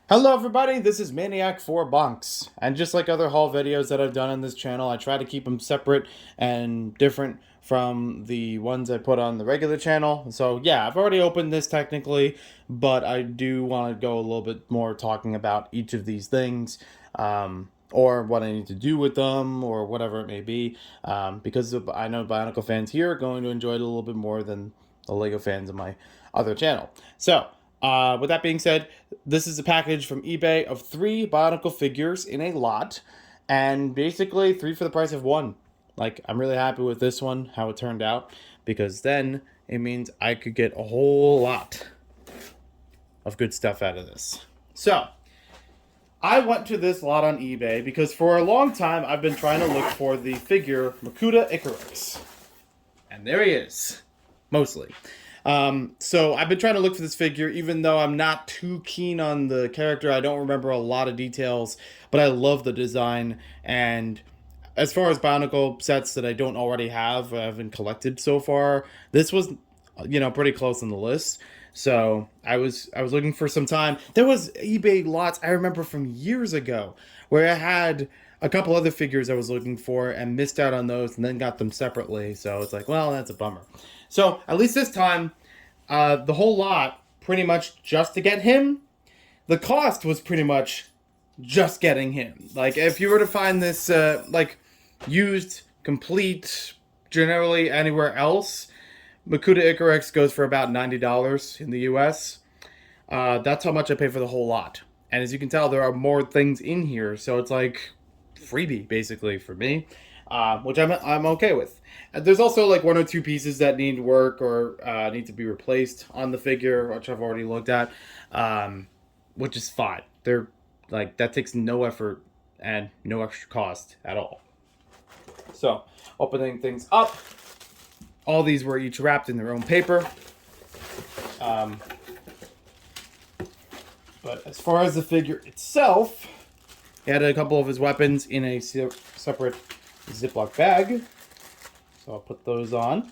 Hello everybody, this is Maniac for Bonks, and just like other haul videos that I've done on this channel, I try to keep them separate and different from the ones I put on the regular channel. So yeah, I've already opened this technically, but I do want to go a little bit more talking about each of these things, or what I need to do with them, or whatever it may be, because I know Bionicle fans here are going to enjoy it a little bit more than the Lego fans of my other channel. So, with that being said, this is a package from eBay of 3 Bionicle figures in a lot, and basically 3 for the price of 1. Like, I'm really happy with this one, how it turned out, because then it means I could get a whole lot of good stuff out of this. So, I went to this lot on eBay because for a long time I've been trying to look for the figure Makuta Icarax. And there he is. Mostly. So I've been trying to look for this figure, even though I'm not too keen on the character. I don't remember a lot of details, but I love the design. And as far as Bionicle sets that I don't already have, I haven't collected so far, this was, pretty close on the list. So I was looking for some time. There was eBay lots I remember from years ago where I had a couple other figures I was looking for and missed out on those and then got them separately. So it's like, well, that's a bummer. So at least this time, the whole lot pretty much just to get him. The cost was pretty much just getting him. Like if you were to find this used, complete, generally anywhere else, Makuta Icarax goes for about $90 in the U.S. That's how much I pay for the whole lot. And as you can tell, there are more things in here, so it's like freebie basically for me, which I'm okay with. There's also like 1 or 2 pieces that need work or need to be replaced on the figure, which I've already looked at, which is fine. They're like that takes no effort and no extra cost at all. So opening things up, all these were each wrapped in their own paper. Um, but as far as the figure itself, he had a couple of his weapons in a separate Ziploc bag. So I'll put those on.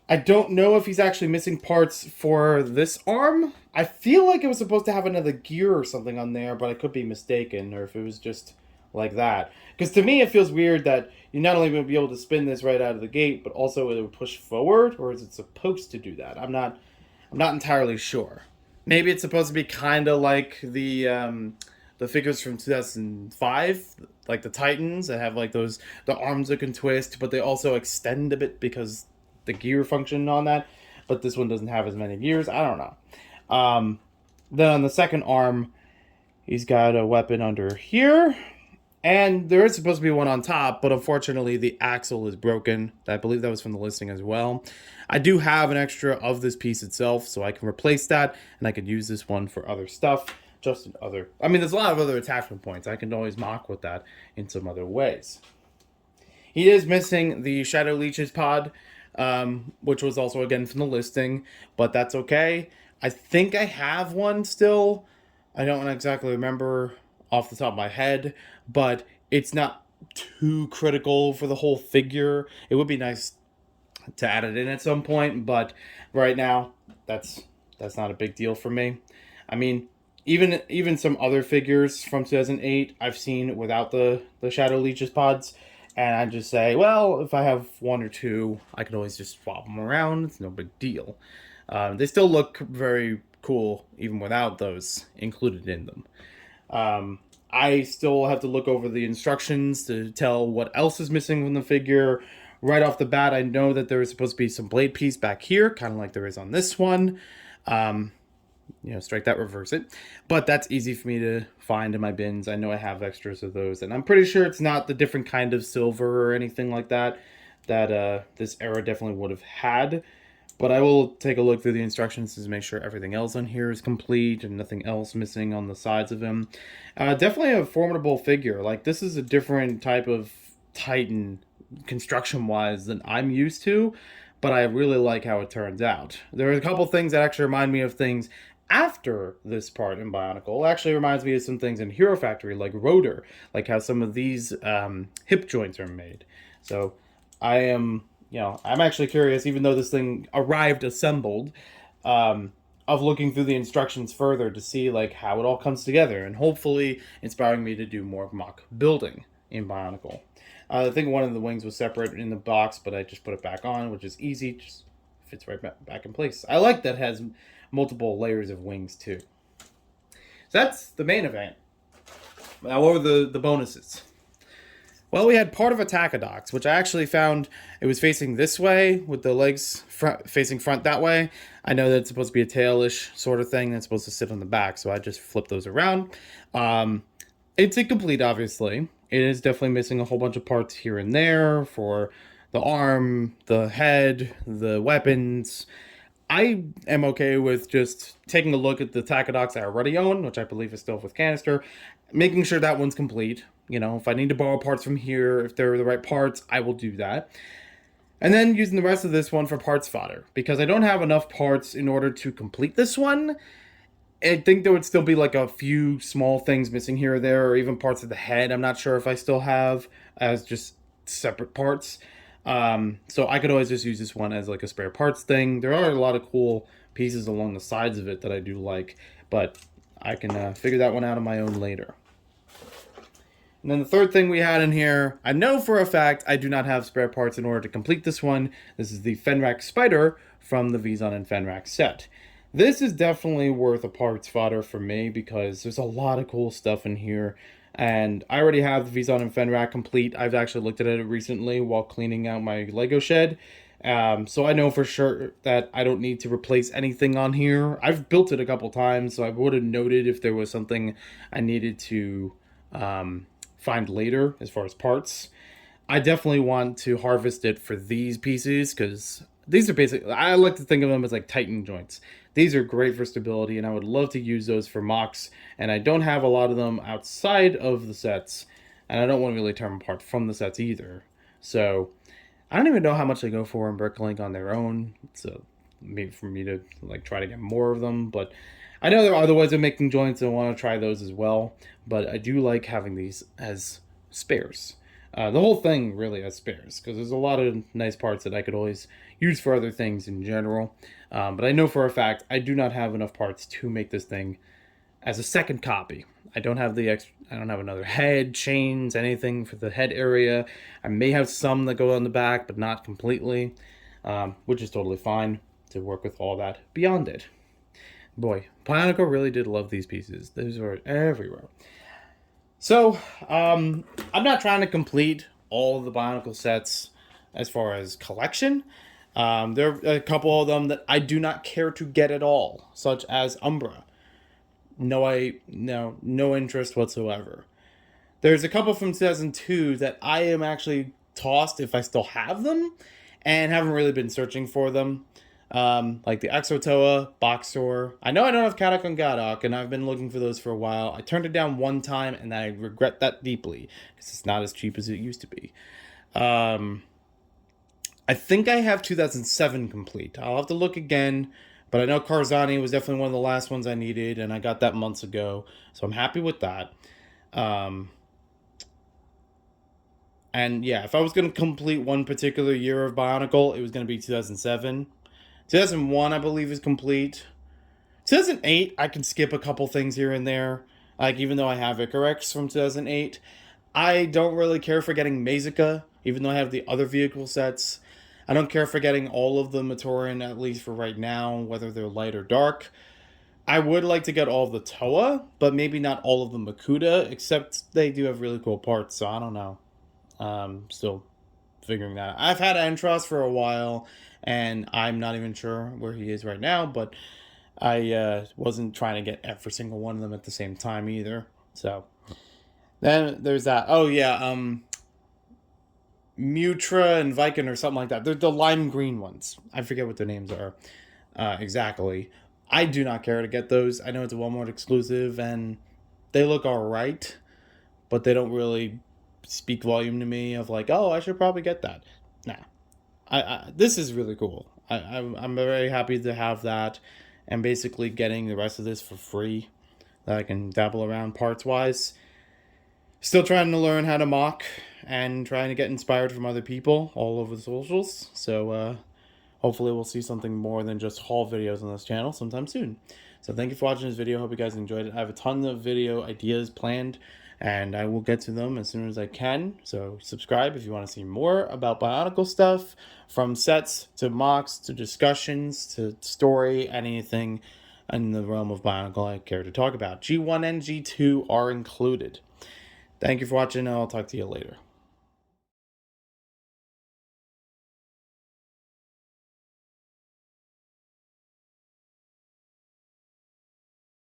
I don't know if he's actually missing parts for this arm. I feel like it was supposed to have another gear or something on there, but I could be mistaken, or if it was just like that. Because to me, it feels weird that you're not only going to be able to spin this right out of the gate, but also it would push forward, or is it supposed to do that? I'm not entirely sure. Maybe it's supposed to be kind of like the figures from 2005, like the Titans that have like the arms that can twist, but they also extend a bit because the gear function on that. But this one doesn't have as many gears. I don't know. Then on the second arm, he's got a weapon under here. And there is supposed to be one on top, but unfortunately the axle is broken. I believe that was from the listing as well. I do have an extra of this piece itself, so I can replace that, and I could use this one for other stuff. Just in other... I mean, there's a lot of other attachment points. I can always mock with that in some other ways. He is missing the Shadow Leech's pod, which was also, again, from the listing, but that's okay. I think I have one still. I don't exactly remember off the top of my head, but it's not too critical for the whole figure. It would be nice to add it in at some point, but right now that's not a big deal for me. I mean, even some other figures from 2008 I've seen without the Shadow Leech's pods, and I just say, well, if I have 1 or 2, I can always just swap them around. It's no big deal. They still look very cool even without those included in them. I still have to look over the instructions to tell what else is missing from the figure. Right off the bat, I know that there is supposed to be some blade piece back here, kind of like there is on this one. Strike that, reverse it. But that's easy for me to find in my bins. I know I have extras of those, and I'm pretty sure it's not the different kind of silver or anything like that that this era definitely would have had. But I will take a look through the instructions to make sure everything else on here is complete and nothing else missing on the sides of him. Definitely a formidable figure. Like, this is a different type of Titan construction-wise than I'm used to, but I really like how it turns out. There are a couple things that actually remind me of things after this part in Bionicle. It actually reminds me of some things in Hero Factory, like Rotor, like how some of these hip joints are made. So I'm actually curious, even though this thing arrived assembled, of looking through the instructions further to see like how it all comes together, and hopefully inspiring me to do more mock building in Bionicle. I think one of the wings was separate in the box, but I just put it back on, which is easy. Just fits right back in place. I like that it has multiple layers of wings too. So that's the main event. Now, what were the bonuses? Well, we had part of a Takadox, which I actually found it was facing this way with the legs facing front that way. I know that it's supposed to be a tailish sort of thing that's supposed to sit on the back, so I just flipped those around. It's incomplete, obviously. It is definitely missing a whole bunch of parts here and there for the arm, the head, the weapons. I am okay with just taking a look at the Takadox I already own, which I believe is still with canister, making sure that one's complete. You know, if I need to borrow parts from here, if they're the right parts, I will do that. And then using the rest of this one for parts fodder, because I don't have enough parts in order to complete this one. I think there would still be like a few small things missing here or there, or even parts of the head I'm not sure if I still have as just separate parts. So I could always just use this one as like a spare parts thing. There are a lot of cool pieces along the sides of it that I do like, but I can figure that one out on my own later. And then the third thing we had in here, I know for a fact I do not have spare parts in order to complete this one. This is the Fenrakk Spider from the Vizon and Fenrakk set. This is definitely worth a parts fodder for me because there's a lot of cool stuff in here. And I already have the Vizon and Fenrakk complete. I've actually looked at it recently while cleaning out my Lego shed. So I know for sure that I don't need to replace anything on here. I've built it a couple times, so I would have noted if there was something I needed to find later as far as parts. I definitely want to harvest it for these pieces because these are basically, I like to think of them as like Titan joints. These are great for stability and I would love to use those for mocks, and I don't have a lot of them outside of the sets, and I don't want to really tear them apart from the sets either. So I don't even know how much they go for in Bricklink on their own, so maybe for me to like try to get more of them, but I know there are other ways of making joints and I want to try those as well, but I do like having these as spares. The whole thing really has spares, because there's a lot of nice parts that I could always use for other things in general. But I know for a fact I do not have enough parts to make this thing as a second copy. I don't have the extra, I don't have another head, chains, anything for the head area. I may have some that go on the back, but not completely, which is totally fine to work with all that beyond it. Boy, Bionicle really did love these pieces. These were everywhere. So, I'm not trying to complete all of the Bionicle sets as far as collection. There are a couple of them that I do not care to get at all, such as Umbra. No interest whatsoever. There's a couple from 2002 that I am actually tossed if I still have them, and haven't really been searching for them. Like the Exotoa, Boxor. I know I don't have Kadak on Gadok, and I've been looking for those for a while. I turned it down one time, and I regret that deeply, because it's not as cheap as it used to be. I think I have 2007 complete. I'll have to look again, but I know Karzani was definitely one of the last ones I needed, and I got that months ago, so I'm happy with that. And yeah, if I was going to complete one particular year of Bionicle, it was going to be 2007. 2001, I believe, is complete. 2008, I can skip a couple things here and there. Like, even though I have Icarax from 2008, I don't really care for getting Mazica, even though I have the other vehicle sets. I don't care for getting all of the Matoran, at least for right now, whether they're light or dark. I would like to get all of the Toa, but maybe not all of the Makuta, except they do have really cool parts, so I don't know. Still figuring that out. I've had Antros for a while, and I'm not even sure where he is right now, but I wasn't trying to get every single one of them at the same time either. So then there's that. Oh yeah, Mutra and Viking or something like that. They're the lime green ones. I forget what their names are exactly. I do not care to get those. I know it's a Walmart exclusive, and they look alright, but they don't really speak volume to me of like, oh, I should probably get that. Nah. This is really cool. I'm very happy to have that, and basically getting the rest of this for free that I can dabble around parts wise. Still trying to learn how to mock and trying to get inspired from other people all over the socials. So hopefully we'll see something more than just haul videos on this channel sometime soon. So thank you for watching this video. Hope you guys enjoyed it. I have a ton of video ideas planned, and I will get to them as soon as I can. So subscribe if you want to see more about Bionicle stuff, from sets to mocks to discussions to story, anything in the realm of Bionicle I care to talk about. G1 and G2 are included. Thank you for watching, and I'll talk to you later.